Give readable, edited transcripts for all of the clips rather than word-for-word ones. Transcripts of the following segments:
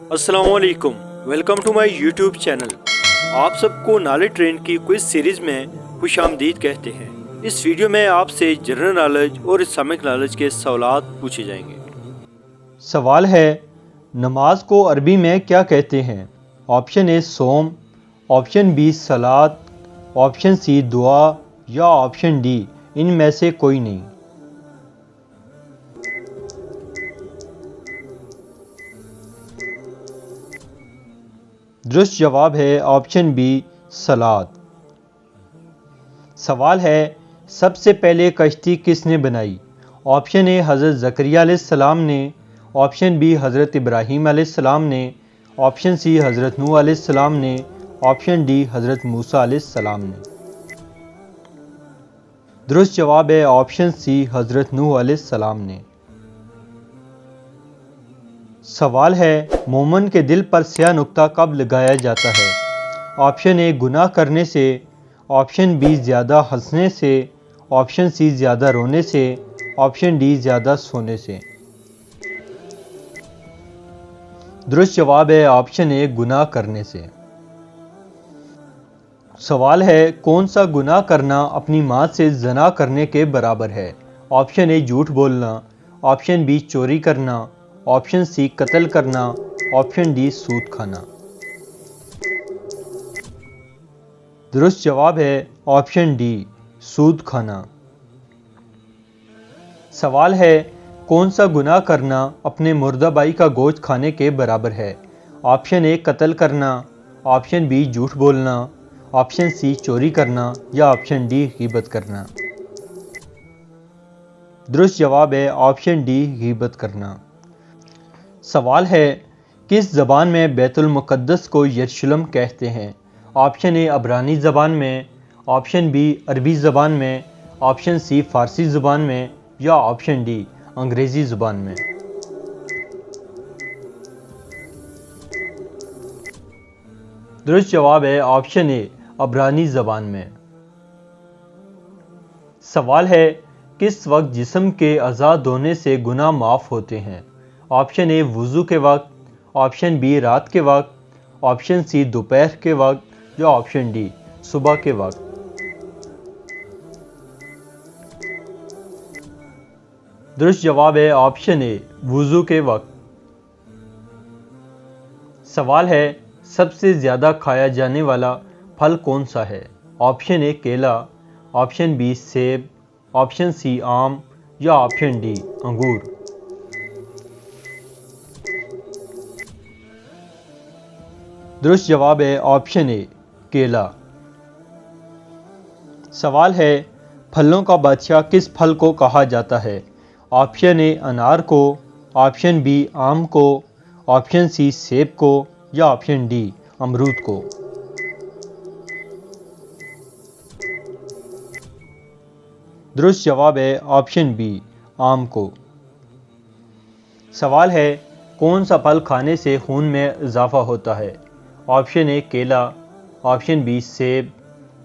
अस्सलामुअलैकुम, welcome to my YouTube channel. आप सबको नॉलेज ट्रेन की क्विज सीरीज़ में खुशामदीद कहते हैं। इस वीडियो में आपसे जनरल नॉलेज और इस्लामिक नॉलेज के सवालात पूछे जाएंगे। सवाल है, नमाज को अरबी में क्या कहते हैं? ऑप्शन ए सोम, ऑप्शन बी सलात, ऑप्शन सी दुआ या ऑप्शन डी इनमें से कोई नहीं। दुरुस्त जवाब है ऑप्शन बी सलात। सवाल है, सबसे पहले कश्ती किसने बनाई? ऑप्शन ए हज़रत ज़करिया अलैहिस्सलाम ने, ऑप्शन बी हज़रत इब्राहीम अलैहिस्सलाम ने, ऑप्शन सी हज़रत नूह अलैहिस्सलाम ने, ऑप्शन डी हज़रत मूसा अलैहिस्सलाम ने। दुरुस्त जवाब है ऑप्शन सी हज़रत नूह अलैहिस्सलाम ने। सवाल है, मोमिन के दिल पर स्याह नुक्ता कब लगाया जाता है? ऑप्शन ए गुनाह करने से, ऑप्शन बी ज़्यादा हंसने से, ऑप्शन सी ज़्यादा रोने से, ऑप्शन डी ज़्यादा सोने से। दुरुस्त जवाब है ऑप्शन ए गुनाह करने से। सवाल है, कौन सा गुनाह करना अपनी माँ से ज़ना करने के बराबर है? ऑप्शन ए झूठ बोलना, ऑप्शन बी चोरी करना, ऑप्शन सी कत्ल करना, ऑप्शन डी सूद खाना। दुरुस्त जवाब है ऑप्शन डी सूद खाना। सवाल है, कौन सा गुनाह करना अपने मुर्दा भाई का गोश्त खाने के बराबर है? ऑप्शन ए कत्ल करना, ऑप्शन बी झूठ बोलना, ऑप्शन सी चोरी करना या ऑप्शन डी गीबत करना। दुरुस्त जवाब है ऑप्शन डी गीबत करना। सवाल है, किस ज़बान में बैतुल मुक़द्दस को यरूशलेम कहते हैं? ऑप्शन ए अबरानी ज़बान में, ऑप्शन बी अरबी ज़बान में, ऑप्शन सी फ़ारसी ज़बान में या ऑप्शन डी अंग्रेज़ी ज़बान में। दुरुस्त जवाब है ऑप्शन ए अबरानी ज़बान में। सवाल है, किस वक्त जिस्म के आज़ाद होने से गुनाह माफ़ होते हैं? ऑप्शन ए वुज़ू के वक्त, ऑप्शन बी रात के वक्त, ऑप्शन सी दोपहर के वक्त या ऑप्शन डी सुबह के वक्त। दुरुस्त जवाब है ऑप्शन ए वुज़ू के वक्त। सवाल है, सबसे ज़्यादा खाया जाने वाला फल कौन सा है? ऑप्शन ए केला, ऑप्शन बी सेब, ऑप्शन सी आम या ऑप्शन डी अंगूर। दुरुस्त जवाब है ऑप्शन ए केला। सवाल है, फलों का बादशाह किस फल को कहा जाता है? ऑप्शन ए अनार को, ऑप्शन बी आम को, ऑप्शन सी सेब को या ऑप्शन डी अमरूद को। दुरुस्त जवाब है ऑप्शन बी आम को। सवाल है, कौन सा फल खाने से खून में इजाफा होता है? ऑप्शन ए केला, ऑप्शन बी सेब,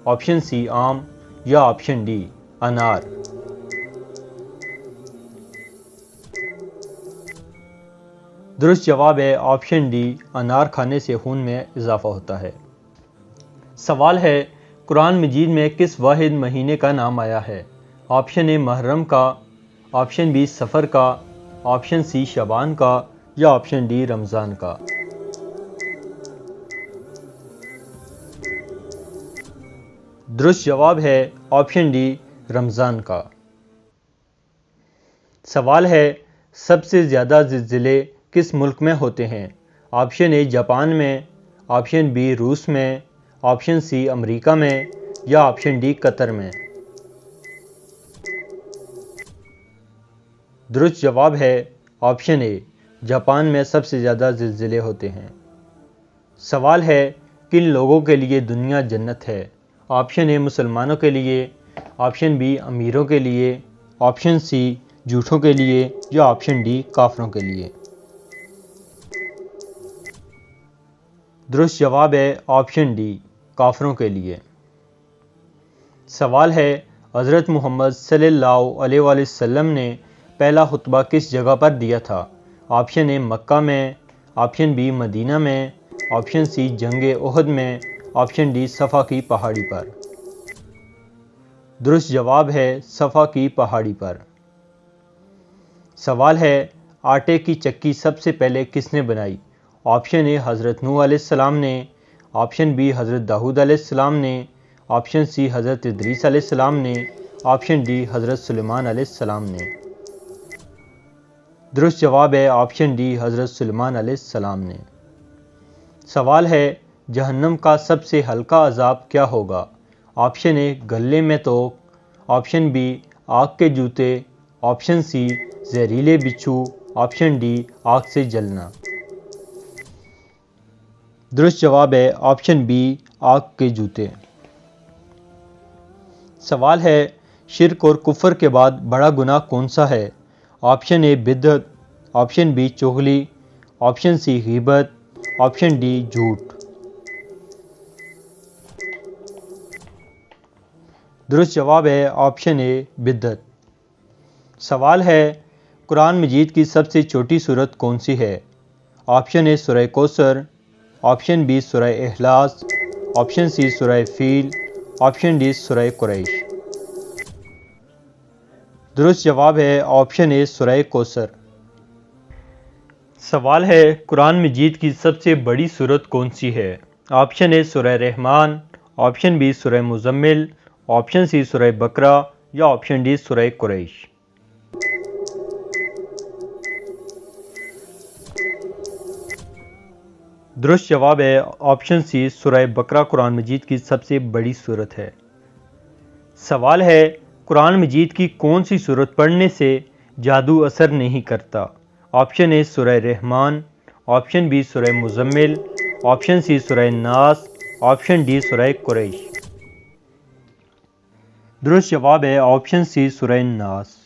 ऑप्शन सी आम या ऑप्शन डी अनार। दुरुस्त जवाब है ऑप्शन डी अनार खाने से खून में इजाफा होता है। सवाल है, कुरान मजीद में किस वाहिद महीने का नाम आया है? ऑप्शन ए मुहर्रम का, ऑप्शन बी सफ़र का, ऑप्शन सी शबान का या ऑप्शन डी रमज़ान का। दुरुस्त जवाब है ऑप्शन डी रमज़ान का। सवाल है, सबसे ज़्यादा ज़िलज़िले किस मुल्क में होते हैं? ऑप्शन ए जापान में, ऑप्शन बी रूस में, ऑप्शन सी अमेरिका में या ऑप्शन डी कतर में। दुरुस्त जवाब है ऑप्शन ए जापान में सबसे ज़्यादा ज़िलज़िले होते हैं। सवाल है, किन लोगों के लिए दुनिया जन्नत है? ऑप्शन ए मुसलमानों के लिए, ऑप्शन बी अमीरों के लिए, ऑप्शन सी झूठों के लिए या ऑप्शन डी काफरों के लिए। दुरुस्त जवाब है ऑप्शन डी काफरों के लिए। सवाल है, हज़रत मोहम्मद सल्लल्लाहु अलैहि वसल्लम ने पहला खुतबा किस जगह पर दिया था? ऑप्शन ए मक्का में, ऑप्शन बी मदीना में, ऑप्शन सी जंग ओहद में, ऑप्शन डी सफ़ा की पहाड़ी पर। दुरुस्त जवाब है सफ़ा की पहाड़ी पर। सवाल है आटे की चक्की सबसे पहले किसने बनाई? ऑप्शन ए हज़रत नूह अलैहिस्सलाम ने, ऑप्शन बी हज़रत दाऊद अलैहिस्सलाम ने, ऑप्शन सी हज़रत इदरीस अलैहिस्सलाम ने, ऑप्शन डी हज़रत सुलेमान अलैहिस्सलाम ने। दुरुस्त जवाब है ऑप्शन डी हज़रत सुलेमान अलैहिस्सलाम ने। सवाल है जहन्नम का सबसे हल्का अज़ाब क्या होगा? ऑप्शन ए गले में तोक, ऑप्शन बी आग के जूते, ऑप्शन सी जहरीले बिच्छू, ऑप्शन डी आग से जलना। दुरुस्त जवाब है ऑप्शन बी आग के जूते। सवाल है शिर्क और कुफ्र के बाद बड़ा गुनाह कौन सा है? ऑप्शन ए बिदअत, ऑप्शन बी चुगली, ऑप्शन सी गीबत, ऑप्शन डी झूठ। दुरुस्त जवाब है ऑप्शन ए बिदअत। सवाल है कुरान मजीद की सबसे छोटी सूरत कौन सी है? ऑप्शन ए सूरह कौसर, ऑप्शन बी सूरह इखलास, ऑप्शन सी सूरह फील, ऑप्शन डी सूरह कुरैश। दुरुस्त जवाब है ऑप्शन ए सूरह कौसर। सवाल है कुरान मजीद की सबसे बड़ी सूरत कौन सी है? ऑप्शन ए सूरह रहमान, ऑप्शन बी सूरह मुज़म्मिल, ऑप्शन सी सूरह बकरा या ऑप्शन डी सूरह कुरैश। दुरुस्त जवाब है ऑप्शन सी सूरह बकरा कुरान मजीद की सबसे बड़ी सूरत है। सवाल है कुरान मजीद की कौन सी सूरत पढ़ने से जादू असर नहीं करता? ऑप्शन ए सूरह रहमान, ऑप्शन बी सूरह मुज़म्मिल, ऑप्शन सी सूरह नास, ऑप्शन डी सूरह कुरैश। दुरुस्त जवाब है ऑप्शन सी सूरह नास।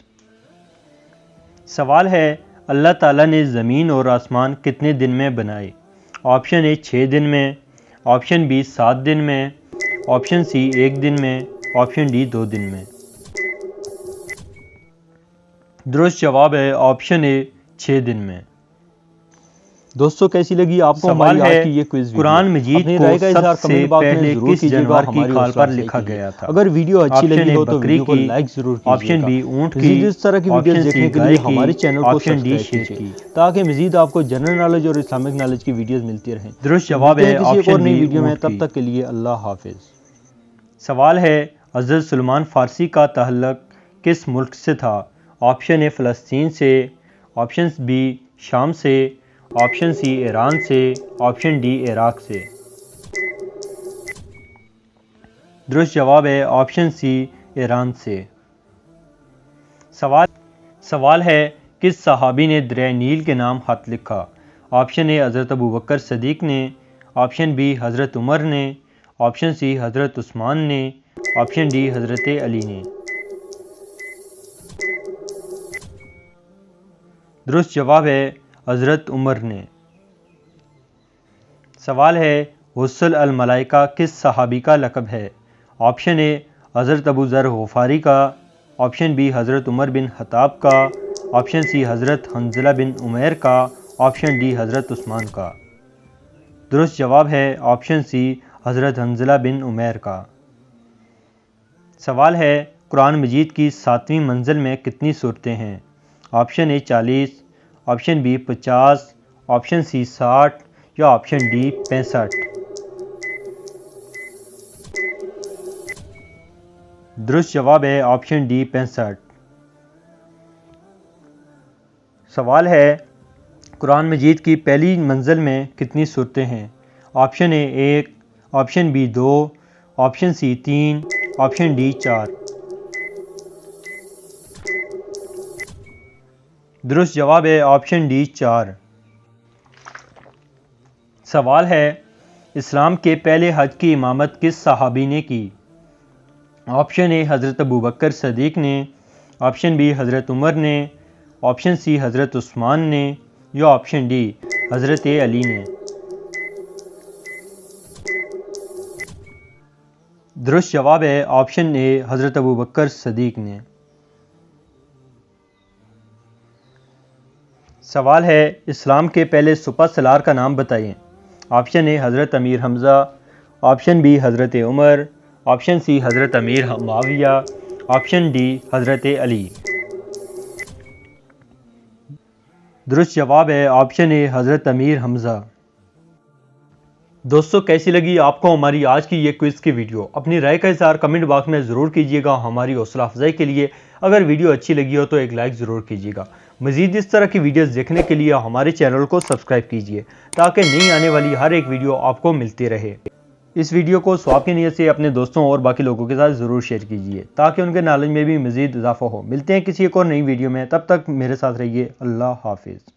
सवाल है अल्लाह ताला ने ज़मीन और आसमान कितने दिन में बनाए? ऑप्शन ए 6 दिन में, ऑप्शन बी 7 दिन में, ऑप्शन सी 1 दिन में, ऑप्शन डी 2 दिन में। दुरुस्त जवाब है ऑप्शन ए 6 दिन में। दोस्तों कैसी लगी आपको हमारी आज की ये क्विज वीडियो? कुरान मजीद को सबसे पहले किस जानवर की खाल पर लिखा गया था? अगर वीडियो अच्छी लगी हो तो वीडियो को लाइक जरूर कीजिएगा। ऑप्शन बी ऊंट की, इस तरह की वीडियोस देखने के लिए हमारे चैनल को सब्सक्राइब कीजिए ताकि मजीद आपको जनरल नॉलेज और इस्लामिक नॉलेज की वीडियोस मिलती रहें। दुरुस्त जवाब है ऑप्शन बी वीडियो में। तब तक के लिए अल्लाह हाफिज। सवाल है हज़रत सुलेमान फारसी का तहल्लुक किस मुल्क से था? ऑप्शन ए फ़लस्तीन से, ऑप्शन बी शाम से, ऑप्शन सी ईरान से, ऑप्शन डी इराक से। दुरुस्त जवाब है ऑप्शन सी ईरान से। सवाल है किस सहाबी ने दरिया नील के नाम खत लिखा? ऑप्शन ए हज़रत अबू बकर सदीक ने, ऑप्शन बी हज़रत उमर ने, ऑप्शन सी हज़रत उस्मान ने, ऑप्शन डी हज़रत अली ने। दुरुस्त जवाब है हज़रत उमर ने। सवाल है हुस्सुल अल मलाइका किस सहाबी का लक़ब है? ऑप्शन ए हज़रत अबू ज़र ग़फ़ारी का, ऑप्शन बी हज़रत उमर बिन ख़त्ताब का, ऑप्शन सी हज़रत हंज़ला बिन उमैर का, ऑप्शन डी हज़रत उस्मान का। दुरुस्त जवाब है ऑप्शन सी हज़रत हंज़ला बिन उमैर का। सवाल है कुरान मजीद की 7वीं मंजिल में कितनी सूरतें हैं? Option A 40, option B 50, option C 60 या ऑप्शन डी 65। दुरुस्त जवाब है ऑप्शन डी 65। सवाल है कुरान मजीद की पहली मंजिल में कितनी सूरतें हैं? Option A 1, option B 2, option C 3, option D 4। दुरुस्त जवाब है ऑप्शन डी 4। सवाल है इस्लाम के पहले हज की इमामत किस सहाबी ने की? ऑप्शन ए हज़रत अबू बकर सदीक ने, ऑप्शन बी हज़रत उमर ने, ऑप्शन सी हज़रत उस्मान ने या ऑप्शन डी हज़रत अली ने। दुरुस्त जवाब है ऑप्शन ए हज़रत अबू बकर सदीक ने। सवाल है, इस्लाम के पहले सुपा सलार का नाम बताइए। ऑप्शन ए हज़रत अमीर हमज़ा, ऑप्शन बी हज़रत उमर, ऑप्शन सी हज़रत अमीर मुआविया, ऑप्शन डी हज़रत अली। दुरुस्त जवाब है ऑप्शन ए हज़रत अमीर हमज़ा। दोस्तों, कैसी लगी आपको हमारी आज की ये क्विज़ की वीडियो? अपनी राय का इज़हार कमेंट बॉक्स में ज़रूर कीजिएगा। हमारी हौसला अफजाई के लिए अगर वीडियो अच्छी लगी हो तो एक लाइक ज़रूर कीजिएगा। मज़ीद इस तरह की वीडियोस देखने के लिए हमारे चैनल को सब्सक्राइब कीजिए ताकि नई आने वाली हर एक वीडियो आपको मिलती रहे। इस वीडियो को सवाब की नीयत से अपने दोस्तों और बाकी लोगों के साथ ज़रूर शेयर कीजिए ताकि उनके नॉलेज में भी मज़ीद इजाफा हो। मिलते हैं किसी एक और नई वीडियो में, तब तक मेरे साथ रहिए। अल्लाह हाफिज़।